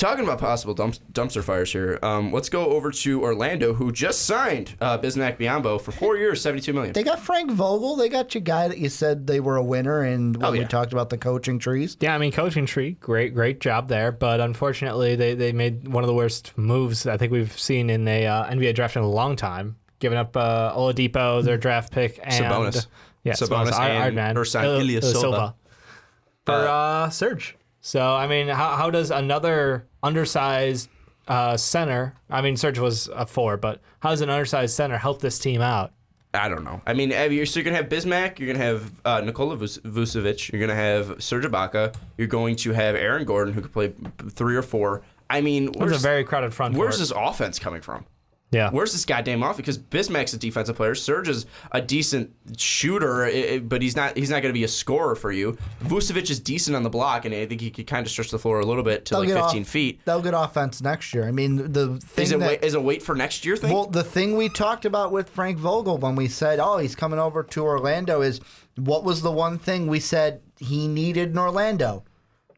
Talking about possible dumpster fires here, let's go over to Orlando, who just signed Bismack Biyombo for 4 years, $72 million. They got Frank Vogel. They got your guy that you said they were a winner, and when we talked about the coaching trees. Yeah, I mean, coaching tree, great job there. But unfortunately, they made one of the worst moves I think we've seen in a NBA draft in a long time, giving up Oladipo, their draft pick, and Sabonis. Yeah, Sabonis and Ilyasova Silva for Serge. So, I mean, how does another undersized center, I mean, Serge was a 4, but how does an undersized center help this team out? I don't know. I mean, so you're going to have Bismack, you're going to have Nikola Vucevic, you're going to have Serge Ibaka, you're going to have Aaron Gordon, who could play 3 or 4. I mean, it's a very crowded front court. Where's this offense coming from? Yeah. Where's this goddamn offense? Because Bismack's a defensive player. Serge is a decent shooter, but he's not going to be a scorer for you. Vucevic is decent on the block, and I think he could kind of stretch the floor a little bit to 15 feet. They'll get offense next year. I mean, the thing is it wait for next year thing? Well, the thing we talked about with Frank Vogel when we said, he's coming over to Orlando is, what was the one thing we said he needed in Orlando?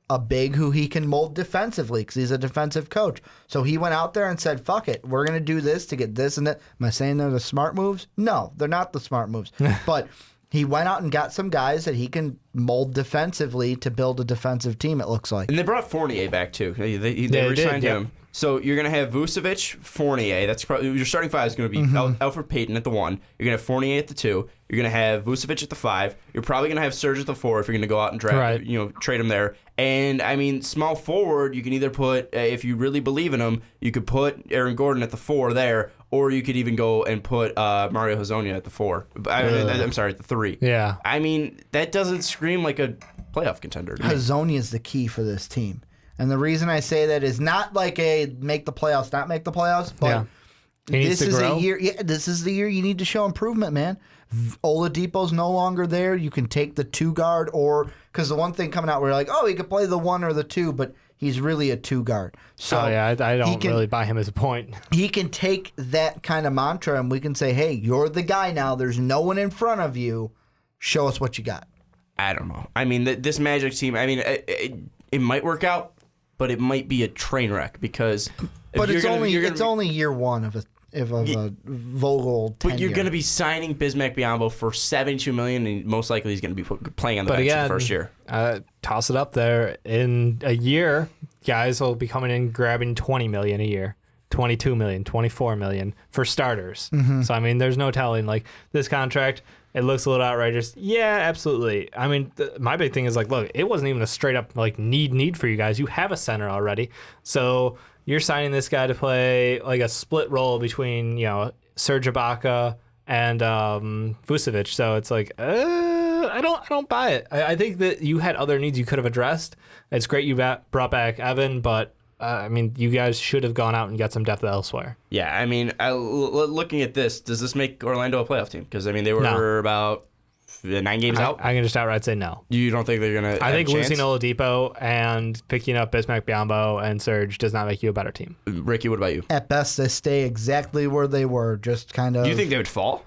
A big who he can mold defensively because he's a defensive coach. So he went out there and said, fuck it, we're going to do this to get this and that. Am I saying they're the smart moves? No, they're not the smart moves. But he went out and got some guys that he can mold defensively to build a defensive team, it looks like. And they brought Fournier back, too. They re-signed him. So you're going to have Vucevic, Fournier. That's probably your starting five is going to be Elfrid Payton at the 1. You're going to have Fournier at the 2. You're going to have Vucevic at the 5. You're probably going to have Serge at the 4 if you're going to go out and draft, trade him there. And I mean, small forward, you can either put, if you really believe in him, you could put Aaron Gordon at the 4 there, or you could even go and put Mario Hezonja at the 4. I'm sorry, at the 3. Yeah. I mean, that doesn't scream like a playoff contender. Hezonja is the key for this team. And the reason I say that is not like a make the playoffs, not make the playoffs, but this is a year. Yeah, this is the year you need to show improvement, man. Oladipo's no longer there. You can take the 2 guard, or because the one thing coming out, we're like, he could play the 1 or the 2, but he's really a 2 guard. So I don't really buy him as a point. He can take that kind of mantra, and we can say, hey, you're the guy now. There's no one in front of you. Show us what you got. I don't know. I mean, this Magic team. I mean, it might work out. But it might be a train wreck because. But it's only year 1 of a Vogel tenure. But you're going to be signing Bismack Biyombo for $72 million, and most likely he's going to be playing on the bench the first year. Toss it up there. In a year, guys will be coming in grabbing $20 million a year, $22 million, $24 million for starters. Mm-hmm. So I mean, there's no telling. Like this contract. It looks a little outrageous. Yeah, absolutely. I mean, my big thing is like, look, it wasn't even a straight up like need for you guys. You have a center already. So you're signing this guy to play like a split role between, Serge Ibaka and Vucevic. So it's like, I don't buy it. I think that you had other needs you could have addressed. It's great you brought back Evan, but I mean, you guys should have gone out and got some depth elsewhere. Yeah, I mean, looking at this, does this make Orlando a playoff team? Because, I mean, they were about 9 games out. I can just outright say no. You don't think they're going to I think losing Oladipo and picking up Bismack Biyombo and Serge does not make you a better team. Ricky, what about you? At best, they stay exactly where they were, just kind of... Do you think they would fall?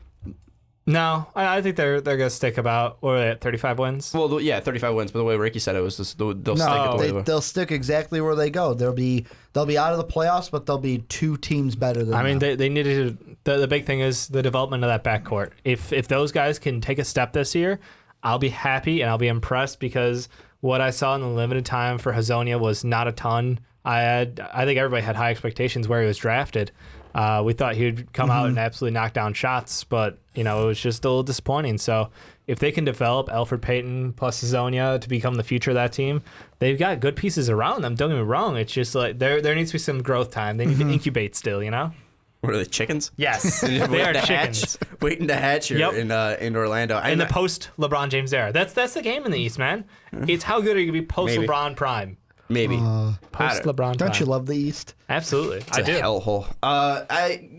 No, I think they're going to stick about, what are they at, 35 wins? Well, yeah, 35 wins, but the way Ricky said it was just, they'll stick exactly where they go. They'll be out of the playoffs, but they'll be 2 teams better than them. I mean, they needed to, the big thing is the development of that backcourt. If those guys can take a step this year, I'll be happy and I'll be impressed because what I saw in the limited time for Hezonja was not a ton. I think everybody had high expectations where he was drafted. We thought he would come out and absolutely knock down shots, but it was just a little disappointing. So if they can develop Elfrid Payton plus Hezonja to become the future of that team, they've got good pieces around them. Don't get me wrong. It's just like there needs to be some growth time. They need to incubate still, What are they, chickens? Yes, they are chickens. Waiting to hatch here in Orlando. In the post-LeBron James era. That's the game in the East, man. It's how good are you going to be post-LeBron prime. Maybe. Post LeBron. Don't you love the East? Absolutely. It's a hellhole.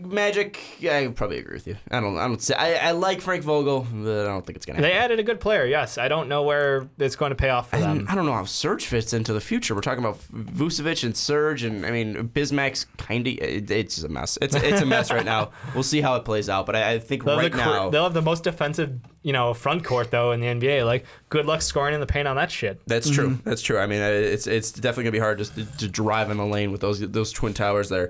Magic, I probably agree with you. I like Frank Vogel, but I don't think it's going to happen. They added a good player, yes. I don't know where it's going to pay off for them. I don't know how Serge fits into the future. We're talking about Vucevic and Serge, and I mean, Bismack's kind of, it's just a mess. It's a mess right now. We'll see how it plays out, but I think now. They'll have the most defensive front court though in the NBA. Like, good luck scoring in the paint on that shit. That's true. That's true. I mean, it's definitely gonna be hard just to drive in the lane with those twin towers there.